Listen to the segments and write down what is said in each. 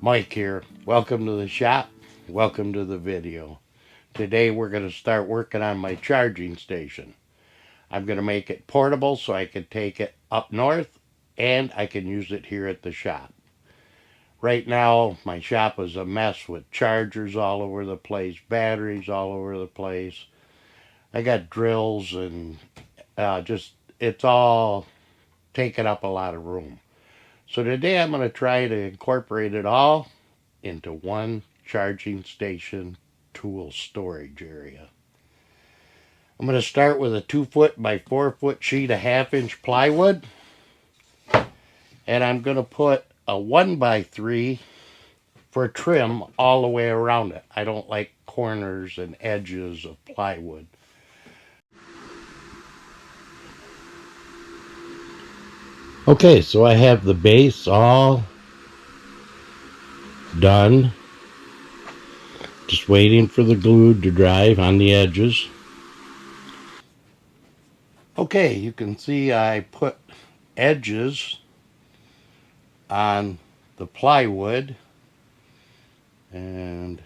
Mike here. Welcome to the shop. Welcome to the video. Today we're going to start working on my charging station. I'm going to make it portable so I can take it up north and I can use it here at the shop. Right now my shop is a mess with chargers all over the place, batteries all over the place. I got drills and it's all taking up a lot of room. So today I'm going to try to incorporate it all into one charging station tool storage area. I'm going to start with a 2-foot by 4-foot sheet of 1/2 inch plywood, and I'm going to put a 1 by 3 for trim all the way around it. I don't like corners and edges of plywood. Okay, so I have the base all done. Just waiting for the glue to dry on the edges. Okay, you can see I put edges on the plywood, and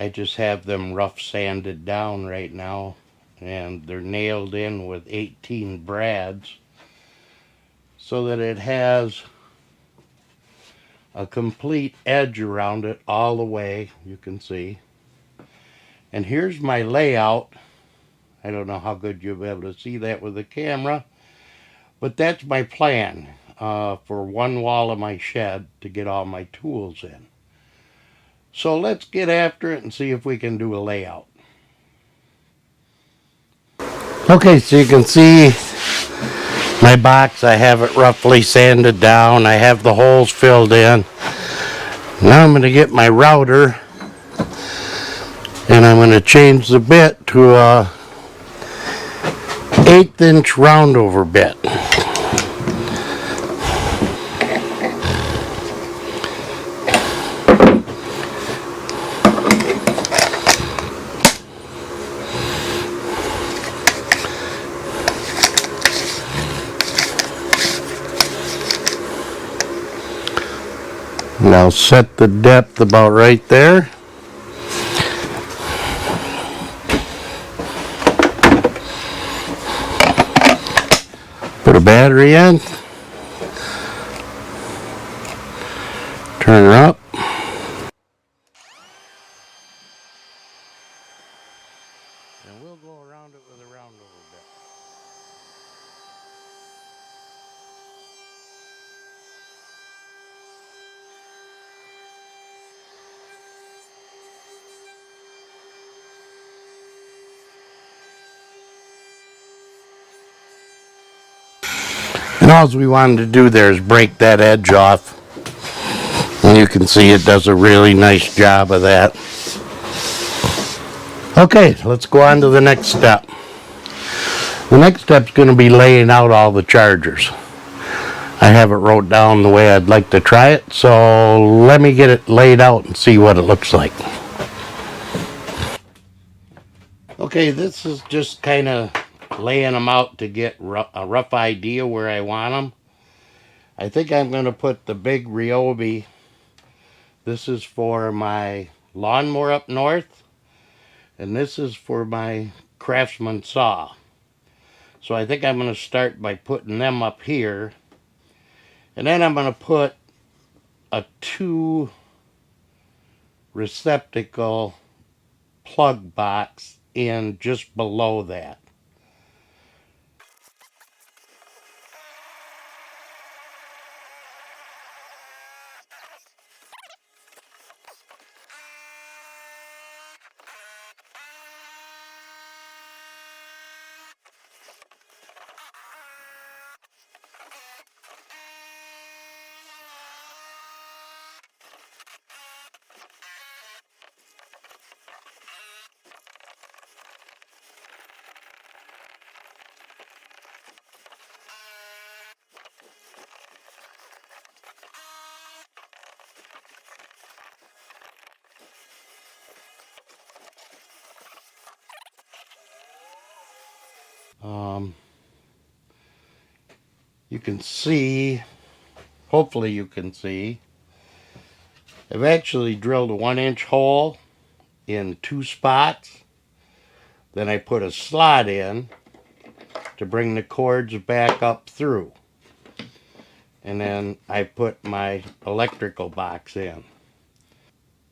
I just have them rough sanded down right now, and they're nailed in with 18 brads so that it has a complete edge around it all the way, you can see. And here's my layout. I don't know how good you'll be able to see that with the camera, but that's my plan for one wall of my shed to get all my tools in. So let's get after it and see if we can do a layout. Okay, so you can see my box. I have it roughly sanded down. I have the holes filled in. Now I'm going to get my router and I'm going to change the bit to a 1/8 inch roundover bit. And I'll set the depth about right there. Put a battery in. Turn her up. And we'll go around it with a roundover bit. And all we wanted to do there is break that edge off. And you can see it does a really nice job of that. Okay, let's go on to the next step. The next step's going to be laying out all the chargers. I have it wrote down the way I'd like to try it, so let me get it laid out and see what it looks like. Okay, this is just kind of laying them out to get a rough idea where I want them. I think I'm going to put the big Ryobi. This is for my lawnmower up north, and this is for my Craftsman saw. So I think I'm going to start by putting them up here, and then I'm going to put a 2 receptacle plug box in just below that. Um, you can see, hopefully you can see, I've actually drilled a 1-inch hole in 2 spots. Then I put a slot in to bring the cords back up through. And then I put my electrical box in.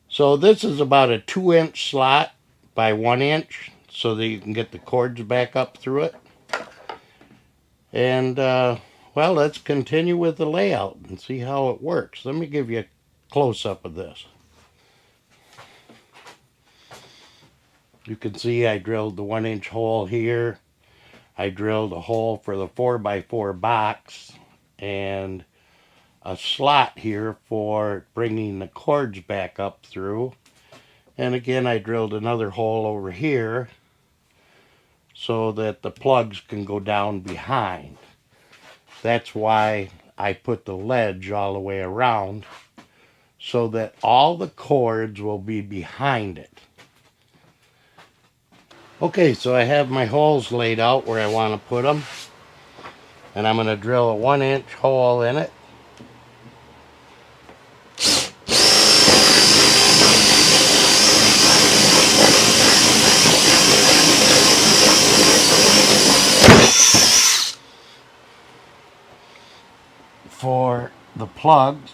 So this is about a 2-inch slot by 1 inch so that you can get the cords back up through it. And well, let's continue with the layout and see how it works. Let me give you a close-up of this. You can see I drilled the 1-inch hole here. I drilled a hole for the 4x4 box and a slot here for bringing the cords back up through. And again, I drilled another hole over here so that the plugs can go down behind. That's why I put the ledge all the way around so that all the cords will be behind it. Okay, so I have my holes laid out where I want to put them. And I'm going to drill a 1-inch hole in it. For the plugs.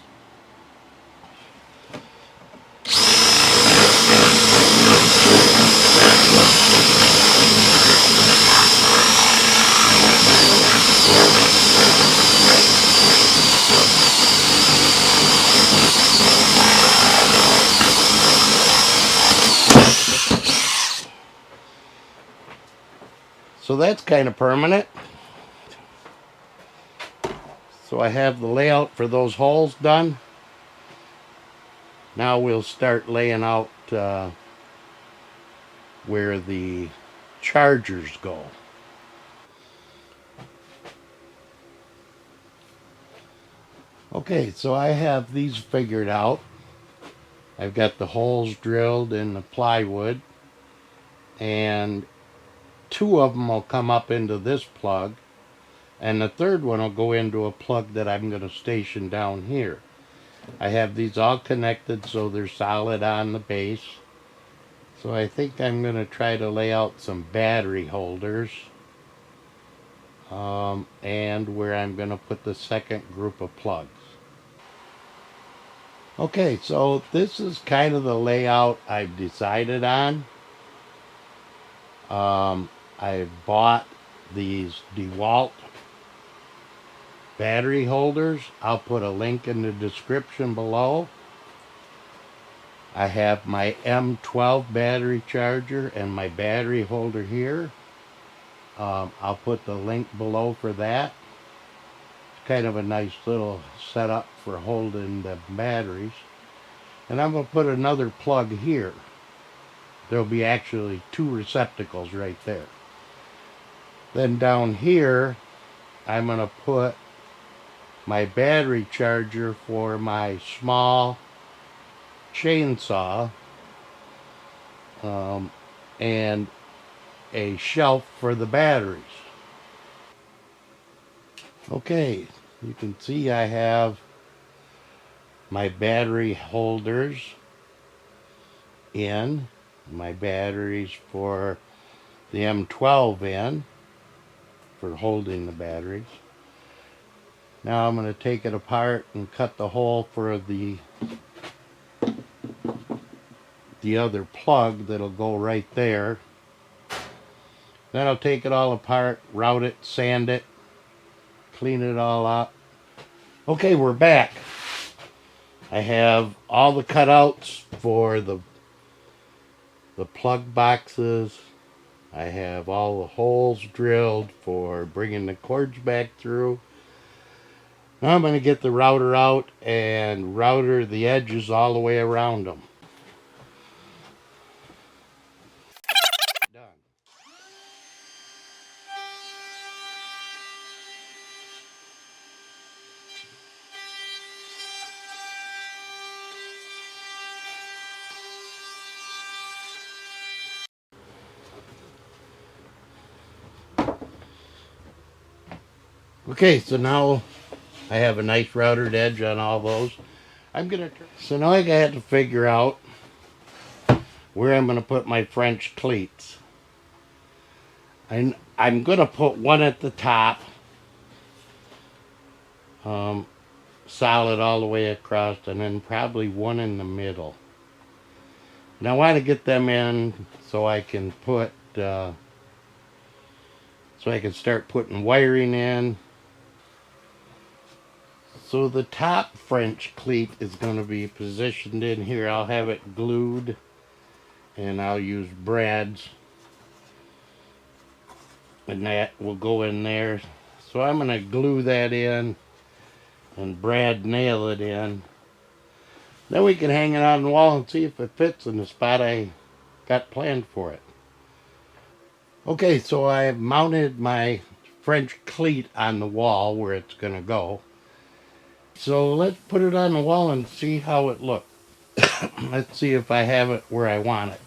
So that's kind of permanent. So I have the layout for those holes done. Now we'll start laying out where the chargers go. Okay, so I have these figured out. I've got the holes drilled in the plywood, and 2 of them will come up into this plug, and the third one will go into a plug that I'm going to station down here. I have these all connected so they're solid on the base. So I think I'm going to try to lay out some battery holders and where I'm going to put the second group of plugs. Okay, so this is kind of the layout I've decided on. I bought these DeWalt battery holders. I'll put a link in the description below. I have my M12 battery charger and my battery holder here. I'll put the link below for that. It's kind of a nice little setup for holding the batteries. And I'm going to put another plug here. There'll be actually 2 receptacles right there. Then down here, I'm going to put my battery charger for my small chainsaw and a shelf for the batteries. Okay, you can see I have my battery holders in, my batteries for the M12 in for holding the batteries. Now I'm going to take it apart and cut the hole for the other plug that'll go right there. Then I'll take it all apart, route it, sand it, clean it all up. Okay, we're back. I have all the cutouts for the plug boxes. I have all the holes drilled for bringing the cords back through. Now I'm going to get the router out and router the edges all the way around them. Done. Okay, so now I have a nice routed edge on all those. So now I got to figure out where I'm gonna put my French cleats. I'm gonna put one at the top, um, solid all the way across, and then probably one in the middle. And I want to get them in so I can start putting wiring in. So the top French cleat is going to be positioned in here. I'll have it glued, and I'll use brads, and that will go in there. So I'm going to glue that in and brad nail it in. Then we can hang it on the wall and see if it fits in the spot I got planned for it. Okay, so I have mounted my French cleat on the wall where it's going to go. So let's put it on the wall and see how it looks. Let's see if I have it where I want it.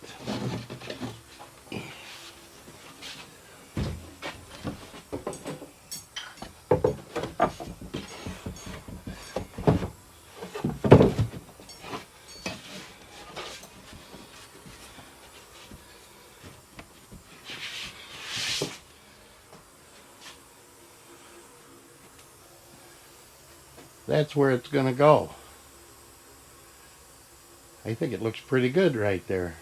That's where it's going to go. I think it looks pretty good right there.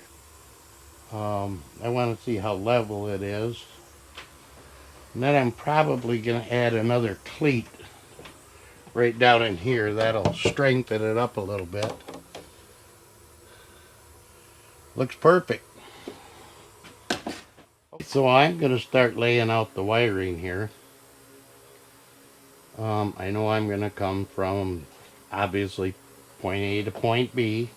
I want to see how level it is. And then I'm probably going to add another cleat right down in here. That'll strengthen it up a little bit. Looks perfect. So I'm going to start laying out the wiring here. I know I'm going to come from, obviously, point A to point B.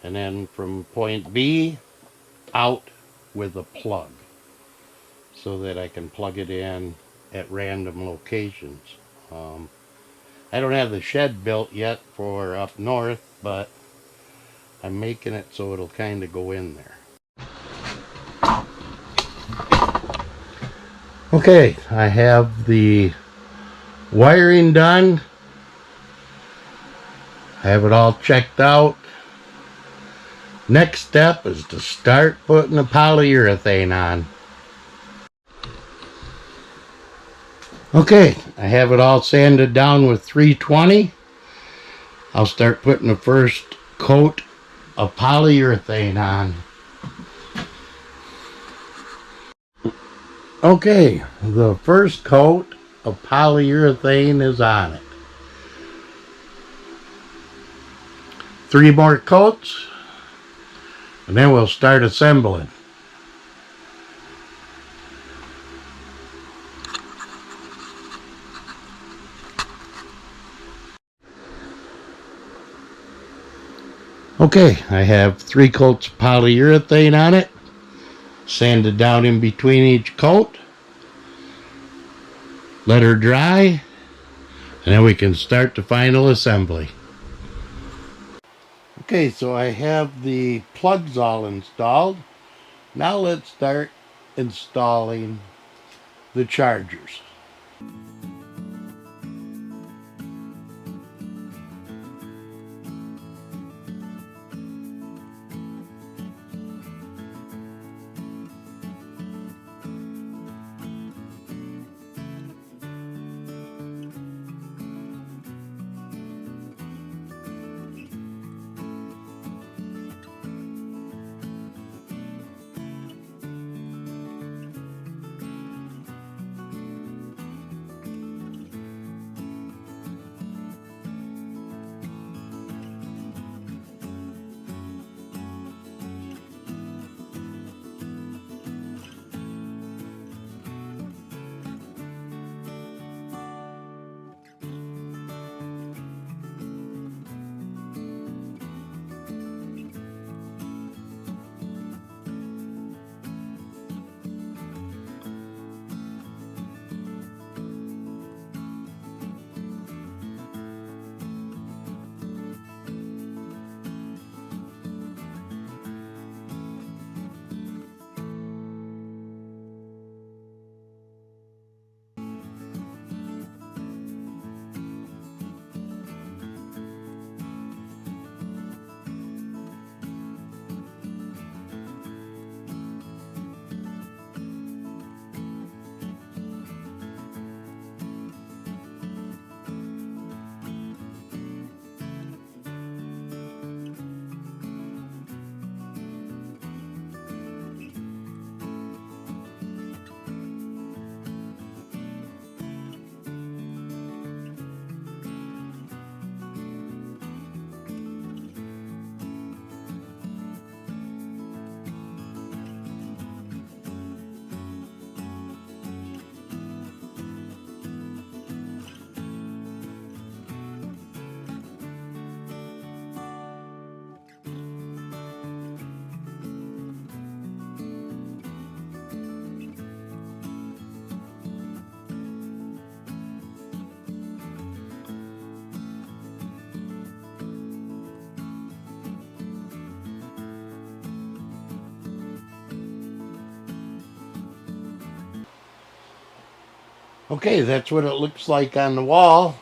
And then from point B out with a plug, so that I can plug it in at random locations. I don't have the shed built yet for up north, but I'm making it so it'll kind of go in there. Okay, I have the wiring done. I have it all checked out. Next step is to start putting the polyurethane on. Okay, I have it all sanded down with 320. I'll start putting the first coat of polyurethane on. Okay, the first coat of polyurethane is on it. 3 more coats, and then we'll start assembling. Okay, I have 3 coats of polyurethane on it, sanded down in between each coat. Let her dry, and then we can start the final assembly. Okay, so I have the plugs all installed. Now let's start installing the chargers. Okay, that's what it looks like on the wall.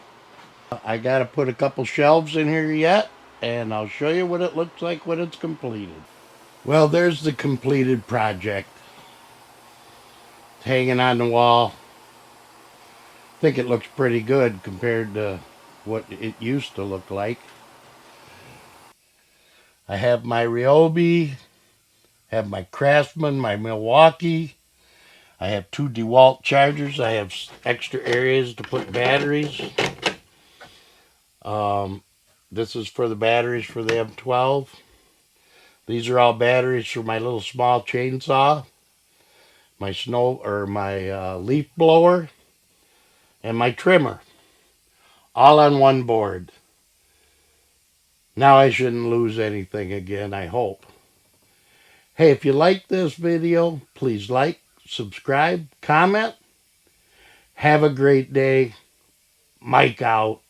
I gotta put a couple shelves in here yet, and I'll show you what it looks like when it's completed. Well, there's the completed project. It's hanging on the wall. I think it looks pretty good compared to what it used to look like. I have my Ryobi, have my Craftsman, my Milwaukee. I have two DeWalt chargers. I have extra areas to put batteries. Um, this is for the batteries for the M12. These are all batteries for my little small chainsaw, my snow or my leaf blower, and my trimmer, all on one board. Now I shouldn't lose anything again, I hope. Hey, if you like this video, please like, subscribe, comment. Have a great day. Mike out.